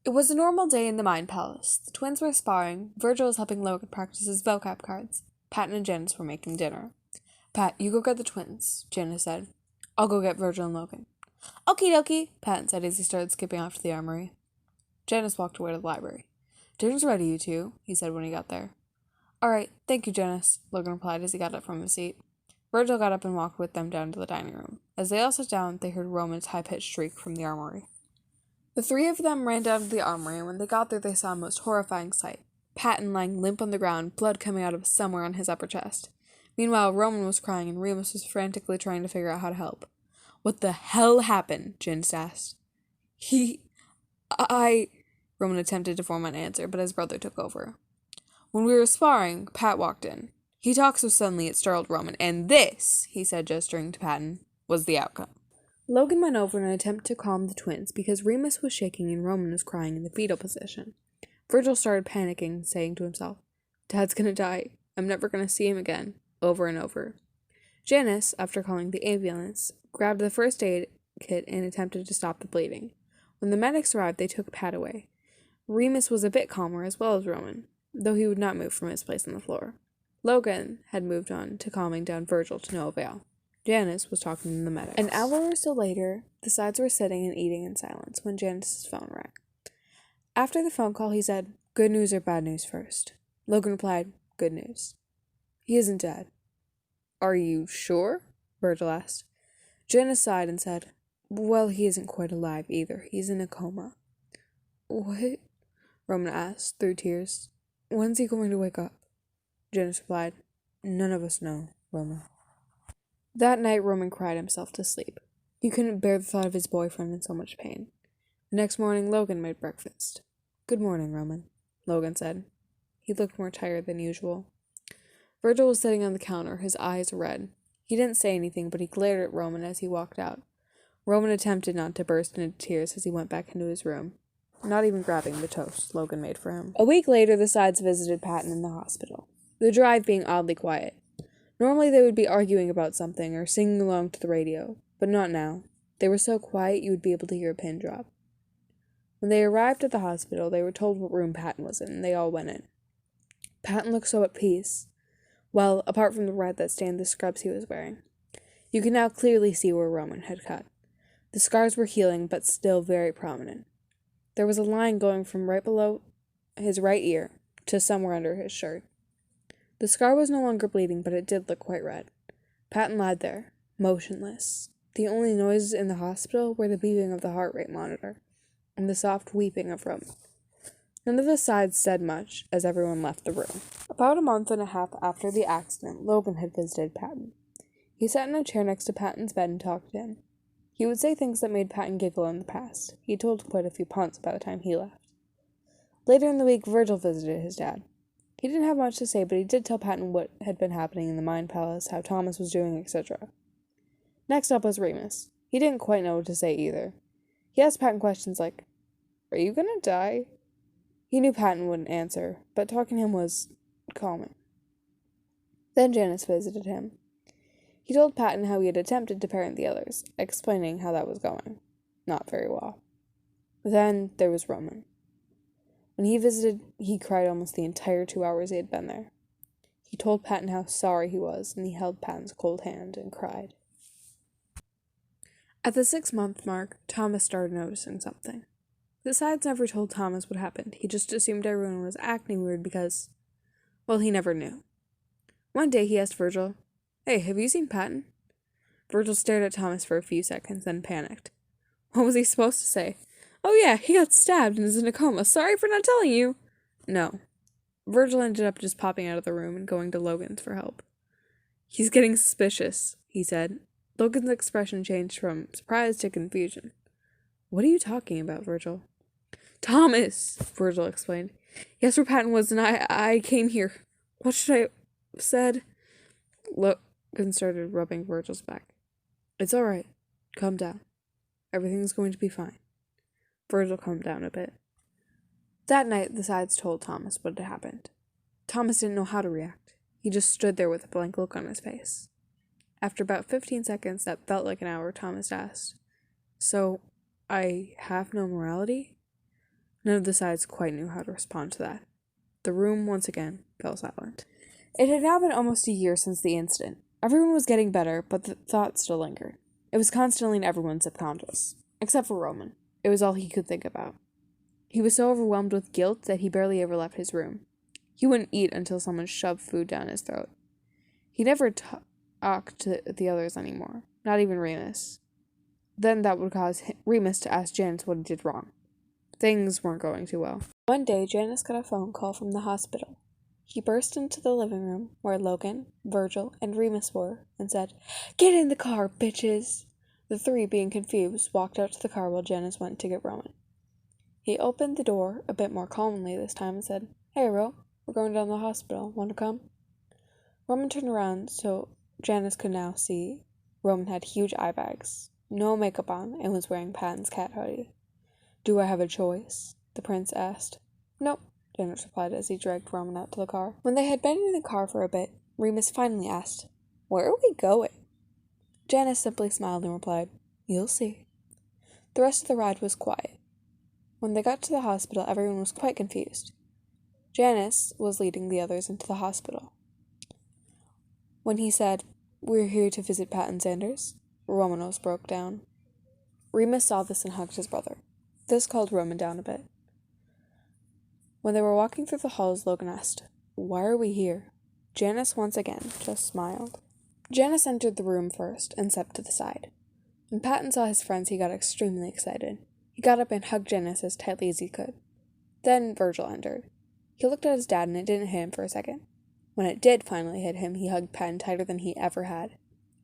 It was a normal day in the Mind Palace. The twins were sparring. Virgil was helping Logan practice his vocab cards. Patton and Janice were making dinner. "Pat, you go get the twins," Janice said. "I'll go get Virgil and Logan." "Okie dokie," Patton said as he started skipping off to the armory. Janice walked away to the library. "Dinner's ready, you two," he said when he got there. "All right, thank you, Janice," Logan replied as he got up from his seat. Virgil got up and walked with them down to the dining room. As they all sat down, they heard Roman's high-pitched shriek from the armory. The three of them ran down to the armory, and when they got there, they saw a most horrifying sight. Patton lying limp on the ground, blood coming out of somewhere on his upper chest. Meanwhile, Roman was crying, and Remus was frantically trying to figure out how to help. "What the hell happened?" Janice asked. I... Roman attempted to form an answer, but his brother took over. "When we were sparring, Pat walked in. He talked so suddenly it startled Roman, and this," he said, gesturing to Patton, "was the outcome." Logan went over in an attempt to calm the twins because Remus was shaking and Roman was crying in the fetal position. Virgil started panicking, saying to himself, "Dad's gonna die. I'm never gonna see him again," over and over. Janice, after calling the ambulance, grabbed the first aid kit and attempted to stop the bleeding. When the medics arrived, they took Pat away. Remus was a bit calmer as well as Roman, though he would not move from his place on the floor. Logan had moved on to calming down Virgil to no avail. Janice was talking to the medics. An hour or so later, the sides were sitting and eating in silence when Janice's phone rang. After the phone call, he said, "Good news or bad news first?" Logan replied, "Good news. He isn't dead." "Are you sure?" Virgil asked. Janice sighed and said, "Well, he isn't quite alive either. He's in a coma." "What?" Roman asked, through tears. "When's he going to wake up?" Janice replied, "None of us know, Roman." That night, Roman cried himself to sleep. He couldn't bear the thought of his boyfriend in so much pain. The next morning, Logan made breakfast. "Good morning, Roman," Logan said. He looked more tired than usual. Virgil was sitting on the counter, his eyes red. He didn't say anything, but he glared at Roman as he walked out. Roman attempted not to burst into tears as he went back into his room, not even grabbing the toast Logan made for him. A week later, the sides visited Patton in the hospital, the drive being oddly quiet. Normally they would be arguing about something or singing along to the radio, but not now. They were so quiet you would be able to hear a pin drop. When they arrived at the hospital, they were told what room Patton was in, and they all went in. Patton looked so at peace. Well, apart from the red that stained the scrubs he was wearing. You could now clearly see where Roman had cut. The scars were healing, but still very prominent. There was a line going from right below his right ear to somewhere under his shirt. The scar was no longer bleeding, but it did look quite red. Patton lied there, motionless. The only noises in the hospital were the beeping of the heart rate monitor and the soft weeping of Roman. None of the sides said much as everyone left the room. About a month and a half after the accident, Logan had visited Patton. He sat in a chair next to Patton's bed and talked to him. He would say things that made Patton giggle in the past. He told quite a few puns by the time he left. Later in the week, Virgil visited his dad. He didn't have much to say, but he did tell Patton what had been happening in the Mind Palace, how Thomas was doing, etc. Next up was Remus. He didn't quite know what to say either. He asked Patton questions like, "Are you gonna die?" He knew Patton wouldn't answer, but talking to him was calming. Then Janice visited him. He told Patton how he had attempted to parent the others, explaining how that was going. Not very well. Then there was Roman. When he visited, he cried almost the entire 2 hours he had been there. He told Patton how sorry he was, and he held Patton's cold hand and cried. At the 6-month mark, Thomas started noticing something. The sides never told Thomas what happened. He just assumed everyone was acting weird because, well, he never knew. One day he asked Virgil, "Hey, have you seen Patton?" Virgil stared at Thomas for a few seconds, then panicked. What was he supposed to say? "Oh yeah, he got stabbed and is in a coma. Sorry for not telling you." No. Virgil ended up just popping out of the room and going to Logan's for help. "He's getting suspicious," he said. Logan's expression changed from surprise to confusion. "What are you talking about, Virgil?" "Thomas," Virgil explained. "He asked where Patton was and I came here. What should I have said?" Logan started rubbing Virgil's back. "It's alright. Calm down. Everything's going to be fine." Virgil calmed down a bit. That night, the sides told Thomas what had happened. Thomas didn't know how to react. He just stood there with a blank look on his face. After about 15 seconds that felt like an hour, Thomas asked, "So, I have no morality?" None of the sides quite knew how to respond to that. The room once again fell silent. It had now been almost a year since the incident. Everyone was getting better, but the thought still lingered. It was constantly in everyone's subconscious, except for Roman. It was all he could think about. He was so overwhelmed with guilt that he barely ever left his room. He wouldn't eat until someone shoved food down his throat. He never talked to the others anymore, not even Remus. Then that would cause Remus to ask Janice what he did wrong. Things weren't going too well. One day, Janice got a phone call from the hospital. He burst into the living room where Logan, Virgil, and Remus were and said, "Get in the car, bitches!" The three, being confused, walked out to the car while Janice went to get Roman. He opened the door a bit more calmly this time and said, "Hey, Ro, we're going down to the hospital. Want to come?" Roman turned around so Janice could now see Roman had huge eye bags, no makeup on, and was wearing Patton's cat hoodie. "Do I have a choice?" the prince asked. "Nope," Janice replied as he dragged Roman out to the car. When they had been in the car for a bit, Remus finally asked, "Where are we going?" Janice simply smiled and replied, "You'll see." The rest of the ride was quiet. When they got to the hospital, everyone was quite confused. Janice was leading the others into the hospital. When he said, "We're here to visit Patton Sanders," Romanos broke down. Remus saw this and hugged his brother. This calmed Roman down a bit. When they were walking through the halls, Logan asked, "Why are we here?" Janice once again just smiled. Janice entered the room first and stepped to the side. When Patton saw his friends, he got extremely excited. He got up and hugged Janice as tightly as he could. Then Virgil entered. He looked at his dad and it didn't hit him for a second. When it did finally hit him, he hugged Patton tighter than he ever had.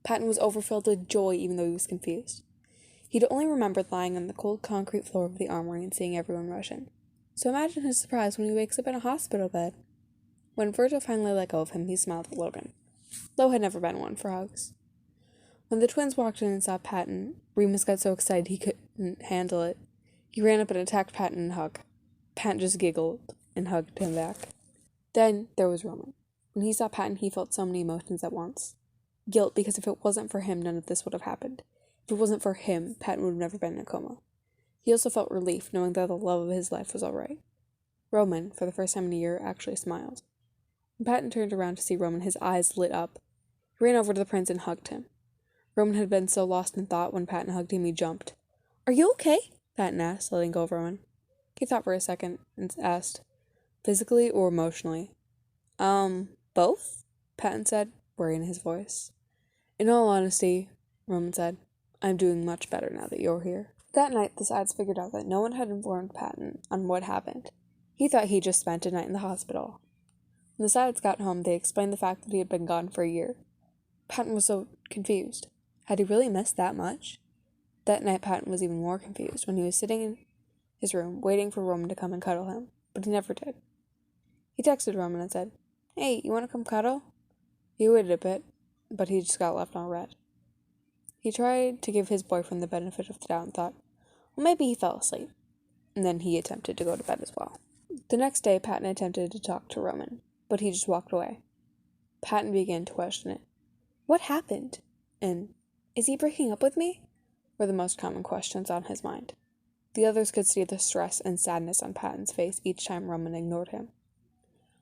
Patton was overfilled with joy even though he was confused. He'd only remembered lying on the cold concrete floor of the armory and seeing everyone rush in. So imagine his surprise when he wakes up in a hospital bed. When Virgil finally let go of him, he smiled at Logan. Lo had never been one for hugs. When the twins walked in and saw Patton, Remus got so excited he couldn't handle it. He ran up and attacked Patton and hugged. Patton just giggled and hugged him back. Then there was Roman. When he saw Patton, he felt so many emotions at once. Guilt, because if it wasn't for him, none of this would have happened. If it wasn't for him, Patton would have never been in a coma. He also felt relief, knowing that the love of his life was all right. Roman, for the first time in a year, actually smiled. When Patton turned around to see Roman, his eyes lit up. He ran over to the prince and hugged him. Roman had been so lost in thought when Patton hugged him, he jumped. "Are you okay?" Patton asked, letting go of Roman. He thought for a second and asked, "Physically or emotionally?" Both?" Patton said, worry in his voice. "In all honesty," Roman said, "I'm doing much better now that you're here." That night, the sides figured out that no one had informed Patton on what happened. He thought he just spent a night in the hospital. When the sides got home, they explained the fact that he had been gone for a year. Patton was so confused. Had he really missed that much? That night, Patton was even more confused when he was sitting in his room, waiting for Roman to come and cuddle him, but he never did. He texted Roman and said, "Hey, you want to come cuddle?" He waited a bit, but he just got left on red. He tried to give his boyfriend the benefit of the doubt and thought, well, maybe he fell asleep. And then he attempted to go to bed as well. The next day, Patton attempted to talk to Roman, but he just walked away. Patton began to question it. What happened? And, is he breaking up with me? Were the most common questions on his mind. The others could see the stress and sadness on Patton's face each time Roman ignored him.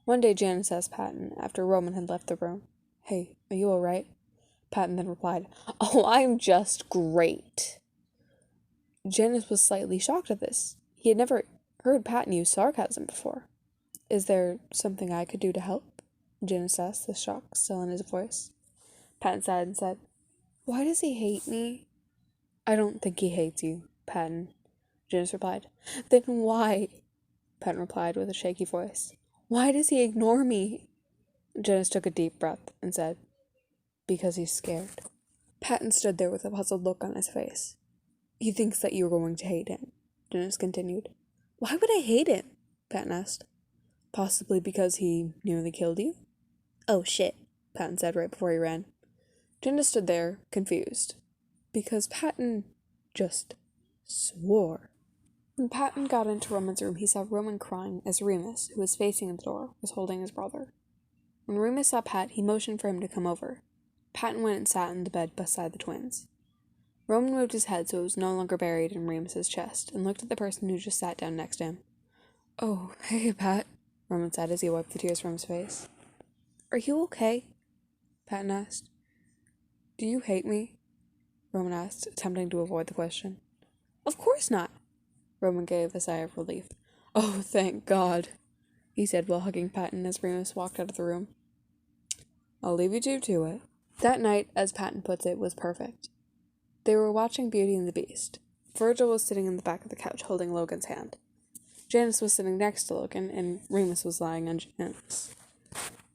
One day, Janice asked Patton, after Roman had left the room, "Hey, are you alright?" Patton then replied, "Oh, I'm just great." Janice was slightly shocked at this. He had never heard Patton use sarcasm before. "Is there something I could do to help?" Janice asked, the shock still in his voice. Patton sighed and said, "Why does he hate me?" "I don't think he hates you, Patton," Janice replied. "Then why?" Patton replied with a shaky voice. "Why does he ignore me?" Janice took a deep breath and said, "Because he's scared." Patton stood there with a puzzled look on his face. "He thinks that you're going to hate him," Janice continued. "Why would I hate him?" Patton asked. "Possibly because he nearly killed you?" "Oh shit," Patton said right before he ran. Janice stood there, confused, because Patton just swore. When Patton got into Roman's room, he saw Roman crying as Remus, who was facing the door, was holding his brother. When Remus saw Pat, he motioned for him to come over. Patton went and sat in the bed beside the twins. Roman moved his head so it was no longer buried in Remus's chest, and looked at the person who just sat down next to him. "Oh, hey, Pat," Roman said as he wiped the tears from his face. "Are you okay?" Patton asked. "Do you hate me?" Roman asked, attempting to avoid the question. "Of course not." Roman gave a sigh of relief. "Oh, thank God," he said while hugging Patton as Remus walked out of the room. "I'll leave you two to it." That night, as Patton puts it, was perfect. They were watching Beauty and the Beast. Virgil was sitting in the back of the couch holding Logan's hand. Janice was sitting next to Logan, and Remus was lying on Janice.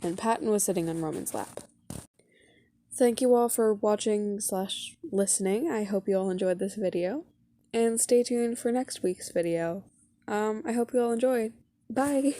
And Patton was sitting on Roman's lap. Thank you all for watching/listening. I hope you all enjoyed this video. And stay tuned for next week's video. I hope you all enjoyed. Bye!